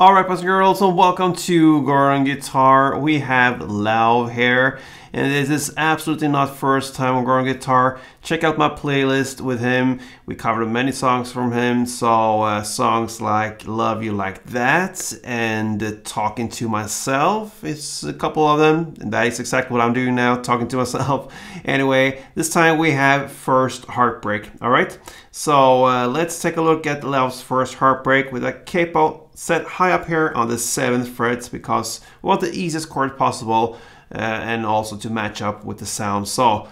Alright, boys and girls, so welcome to Goran Guitar. We have Lauv here, and this is absolutely not first time on Goran Guitar. Check out my playlist with him. We covered many songs from him, so songs like Love You Like That and Talking to Myself. It's a couple of them, and that is exactly what I'm doing now, talking to myself. Anyway, this time we have first Heartbreak. Alright, so let's take a look at Lauv's first Heartbreak with a capo set high up here on the 7th fret because we want the easiest chord possible and also to match up with the sound. So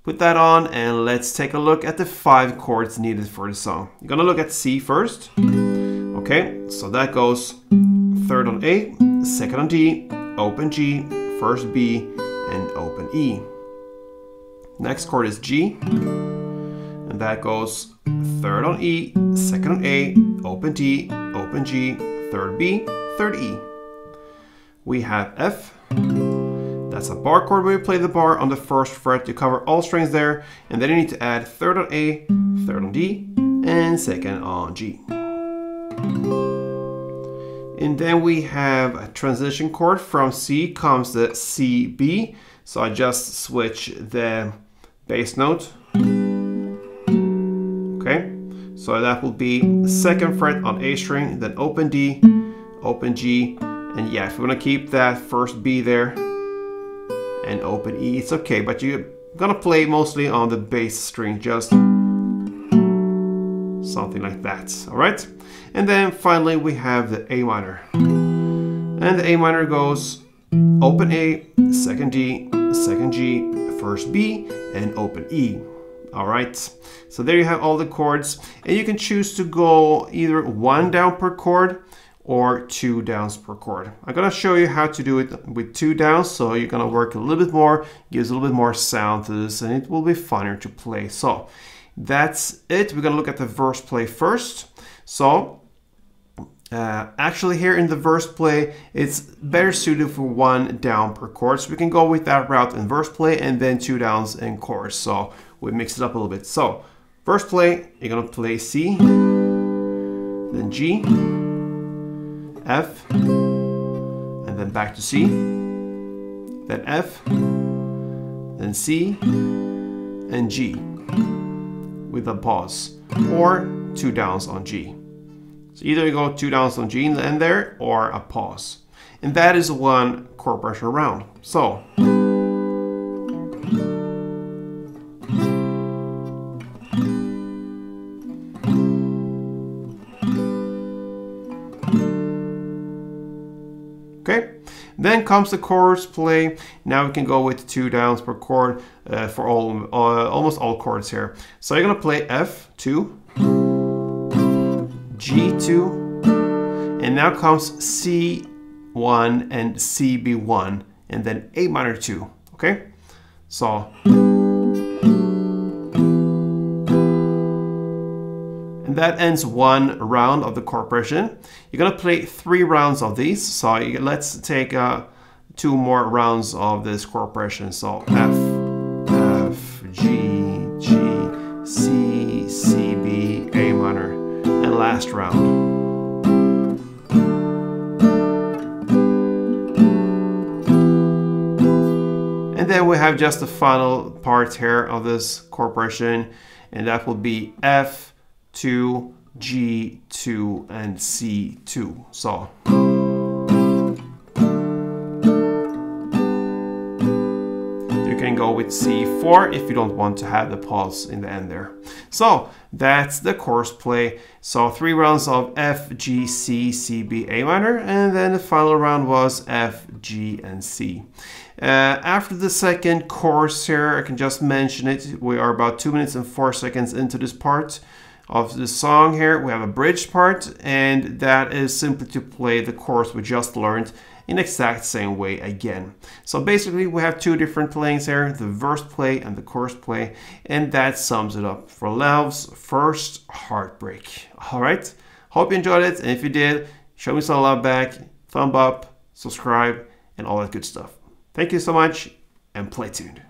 put that on and let's take a look at the 5 chords needed for the song. You're gonna look at C first. Okay, so that goes 3rd on A, 2nd on D, open G, 1st B, and open E. Next chord is G, and that goes 3rd on E, 2nd on A, open D, open G, 3rd B, 3rd E. We have F. That's a bar chord where we play the bar on the 1st fret to cover all strings there, and then you need to add 3rd on A, 3rd on D, and 2nd on G. And then we have a transition chord. From C comes the C B, so I just switch the bass note. Okay, so that will be 2nd fret on A string, then open D, open G, and yeah, if you want to keep that 1st B there and open E, it's okay, but you're gonna play mostly on the bass string, just something like that. All right, and then finally we have the A minor, and the A minor goes open A, 2nd D, 2nd G, 1st B, and open E. Alright, so there you have all the chords, and you can choose to go either 1 down per chord or 2 downs per chord. I'm gonna show you how to do it with 2 downs, so you're gonna work a little bit more, gives a little bit more sound to this, and it will be funner to play. So that's it. We're gonna look at the verse play first. So actually here in the verse play, it's better suited for 1 down per chord. So we can go with that route in verse play and then 2 downs in chorus. So we mix it up a little bit. So verse play, you're gonna play C, then G, F, and then back to C, then F, then C, and G with a pause, or 2 downs on G. So either you go 2 downs on G in the end there, or a pause. And that is 1 chord progression round. So okay, then comes the chorus play. Now we can go with 2 downs per chord for almost all chords here. So you're gonna play F2, G2, and now comes C1 and CB1, and then A minor 2. Okay, so and that ends 1 round of the chord progression. You're gonna play 3 rounds of these. So let's take 2 more rounds of this chord progression. So F, F, G, G, C, C, B, A minor, and last round. And then we have just the final part here of this chord progression, and that will be F2, G2, and C2. So you can go with C4 if you don't want to have the pause in the end there. So that's the chorus play. So 3 rounds of F, G, C, C, B, A minor, and then the final round was F, G, and C. After the second chorus here, I can just mention it. We are about 2 minutes and 4 seconds into this part of the song here. We have a bridge part, and that is simply to play the chorus we just learned in the exact same way again. So basically we have 2 different playings here, the verse play and the chorus play, and that sums it up for Lauv's first Heartbreak. Alright, hope you enjoyed it, and if you did, show me some love back, thumb up, subscribe, and all that good stuff. Thank you so much, and play tuned.